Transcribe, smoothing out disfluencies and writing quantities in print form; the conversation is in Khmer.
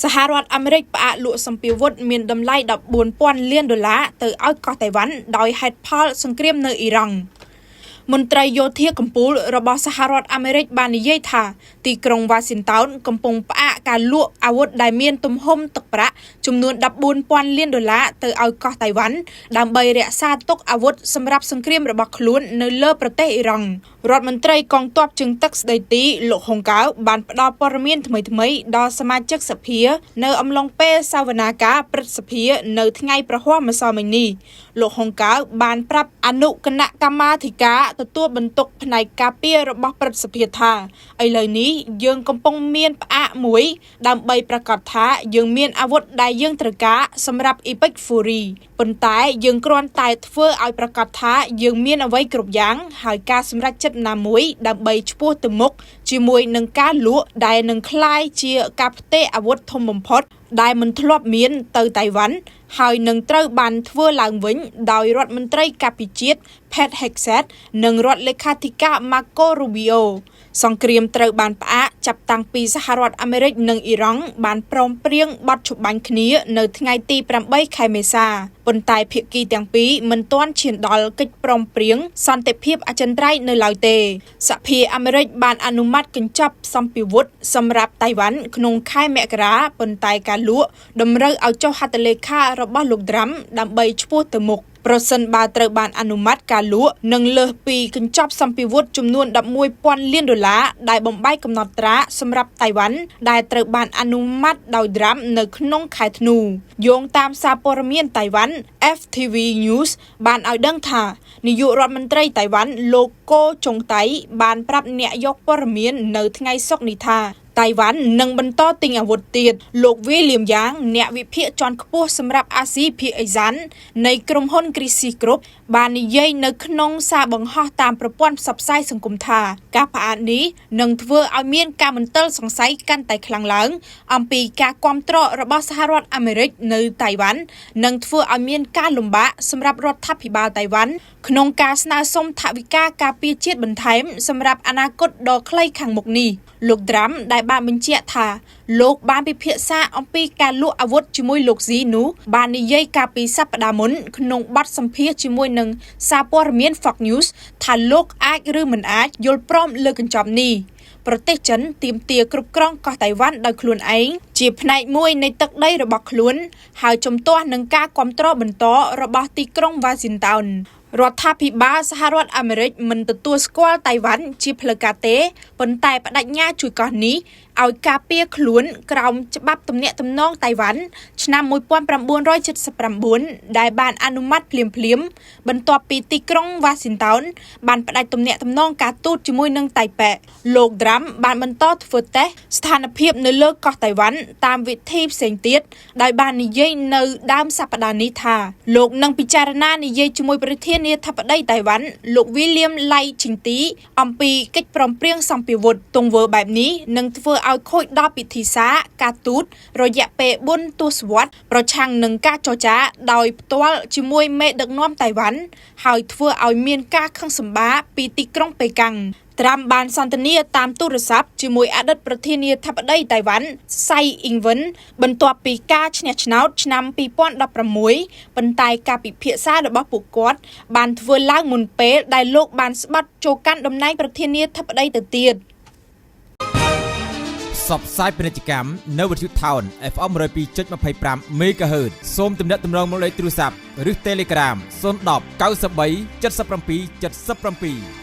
សហរដ្ឋអាមេរិកផ្អាកលក់សម្ភារវុធមានតម្លៃ$14,000 លានទៅឲ្យកោះតៃវ៉ាន់ដោយហេតុផលសង្គ្រាមនៅអ៊ីរ៉ង់មន្ត្រីយោធាកំពូលរបស់សហរដ្ឋអាមេរិកបាននិយាយថាទីក្រុងវ៉ាស៊ីនតោនកំពុងផ្អាកការលក់អាវុធដែលមានទំហំទឹកប្រាក់ចំនួន$14,000 លានទៅឲ្យកោះតៃវ៉ាន់ដើម្បីរក្សាទុកអាវុធសម្រាប់សង្គ្រាមរបស់ខ្លួននៅលើប្រទេសអ៊ីរ៉ង់រដ្ឋមន្ត្រីកងទ័ពជើងទឹកស្ដីទីលោកហុងកៅបានផ្ដល់ព័ត៌មានថ្មីៗដល់សមាជិកសភានៅអំឡុងពេលសវនាការព្រឹទ្ធសភានៅថ្ងៃប្រហ័សម្សិលមិញនេះលោកហុងកៅបានប្រាប់អនុគណៈកម្មាធិការទទួលបន្ទុកផ្នែកការពាររបស់ព្រឹទ្ធសភាថាឥឡូវនេះយើងកំពុងមានផ្អាកមួយដើម្បីប្រកាសថាយើងមានអាវុធដែលយើងត្រូវការសម្រាប់ Epic Fury ប៉ុន្តែយើងគ្រាន់តែធ្វើឲ្យប្រកាសថាយើងមានអ្វីគ្រប់យ៉ាងហើយការសម្រេចចិត្តណាមួយដើម្បីឆ្ពោះទៅមុខជាមួយនឹងការលក់ដែលនឹងក្លាយជាការផ្ទេរអាវុធធំបំផុតដែលមិនធ្លាប់មានទៅតៃវ៉ាន់ហើយនឹងត្រូវបានធ្វើឡើងវិញដោយរដ្ឋមន្ត្រីការពារជាតិ Pete Hegseth និងរដ្ឋលេខាធិការ Marco Rubio សង្គ្រាមត្រូវបានផ្អាកចាប់តាំងពីសហរដ្ឋអាមេរិកនិងអ៊ីរ៉ង់បានព្រមព្រៀងបទច្បាញ់គ្នានៅថ្ងៃទី8 ខែមេសាប៉ុន្តែភាគីទាំងពីរមិនទាន់ឈានដល់កិច្ចព្រមព្រៀងសន្តិភាពអចិន្ត្រៃយ៍នៅឡើយទេសហភាពអាមេរិកបានអនុម័តកញ្ចប់សម្ភារវុធសម្រាប់តៃវ៉ាន់ក្នុងខែមករាប៉ុន្តែការលក់តម្រូវឲ្យចុះហត្ថលេខារបស់លោកត្រាំដើម្បីឆ្ពោះទៅមុខប្រសិនបើត្រូវបានអនុម័តការលក់នឹងលើសពីកញ្ចប់សម្ភារវុធចំនួន$11,000 លានដែលបំបែកកំណត់ត្រាសម្រាប់តៃវ៉ាន់ដែលត្រូវបានអនុម័តដោយត្រាំនៅក្នុងខែធ្នូយោងតាមសារព័ត៌មានតៃវ៉ាន់ FTV News បានឲ្យដឹងថានាយករដ្ឋមន្ត្រីតៃវ៉ាន់លោកកូចុងតៃបានប្រាប់អ្នកយកព័ត៌មាននៅថ្ងៃសុក្រនេះថាតៃវ៉ាន់នឹងបន្តទិញអាវុធទៀតលោកវីលៀមយ៉ាងអ្នកវិភាគជាន់ខ្ពស់សម្រាប់អាស៊ីភាគឦសាននៃក្រុមហ៊ុន Crisis Group បាននិយាយនៅក្នុងសារបង្ហោះតាមប្រព័ន្ធផ្សព្វផ្សាយសង្គមថាការផ្អាកនេះនឹងធ្វើឲ្យមានការមន្ទិលសង្ស័យកាន់តែខ្លាំងឡើងអំពីការគាំទ្ររបស់សហរដ្ឋអាមេរិកនៅតៃវ៉ាន់និងធ្វើឲ្យមានការលំបាកសម្រាប់រដ្ឋាភិបាលតៃវ៉ាន់ក្នុងការស្នើសុំថវិកាការពារជាតិបន្ថែមសម្រាប់អនាគតដ៏ខ្លីខាងមុខនេះលោកត្រាំដែលបានបញ្ជាក់ថាលោកបានពិភាក្សាអំពីការលក់អាវុធជាមួយលោកស៊ីនោះបាននិយាយកាលពីសប្តាហ៍មុនក្នុងបទសម្ភាសន៍ជាមួយនឹងសារព័ត៌មាន Fox News ថាលោកអាចឬមិនអាចយល់ព្រមលើកញ្ចប់នេះប្រទេសចិនទាមទារគ្រប់គ្រងកោះតៃវ៉ាន់ដោយខ្លួនឯងជាផ្នែកមួយនៃទឹកដីរបស់ខ្លួនហើយជំទាស់នឹងការគាំទ្របន្តរបស់ទីក្រុងវ៉ាស៊ីនតោនរដ្ឋាភិបាលសហរដ្ឋអាមេរិកមិនទទួលស្គាល់តៃវ៉ាន់ជាផ្លូវការទេប៉ុន្តែបដិញ្ញាជួយកោះនេះឲ្យការពារខ្លួនក្រោមច្បាប់ទំនាក់ទំនងតៃវ៉ាន់ឆ្នាំ1979ដែលបានអនុម័តភ្លាមបន្ទាប់ពីទីក្រុងវ៉ាស៊ីនតោនបានផ្ដាច់ទំនាក់ទំនងការទូតជាមួយនឹងតៃប៉េលោកត្រាំបានបន្តធ្វើតេស្តស្ថានភាពនៅលើកោះតៃវ៉ាន់តាមវិធីផ្សេងទៀតដោយបាននិយាយនៅដើមសប្តាហ៍នេះថាលោកនឹងពិចារណានិយាយជាមួយប្រធានាធិបតីតៃវ៉ាន់លោកវីលៀមឡៃឈីងទីអំពីកិច្ចព្រមព្រៀងសម្ភារវុធទង្វើបែបនេះនឹងធ្វើឲ្យខូចដល់ពិធីសារការទូតរយៈពេល4ទសវត្សរ៍ប្រឆាំងនឹងការចរចាដោយផ្ទាល់ជាមួយមេដឹកនាំតៃវ៉ាន់ហើយធ្វើឲ្យមានការខឹងសម្បារពីទីក្រុងប៉េកាំងត្រាំបានសន្ទនាតាមទូរស័ព្ទជាមួយអតីតប្រធានាធិបតីតៃវ៉ាន់សៃអ៊ីងវិនបន្ទាប់ពីការឈ្នះឆ្នោតឆ្នាំ2016ប៉ុន្តែការពិភាក្សារបស់ពួកគាត់បានធ្វើឡើងមុនពេលដែលលោកបានស្បត់ចូលកាន់តំណែងប្រធានាធិបតីទៅទៀតសបផ្សាយពាណិជ្ជកម្មនៅវិទ្យុ Town FM 102.25 MHz សូមទំនាក់ទំនងមកលេខទូរស័ព្ទឬ Telegram 010 93 77 77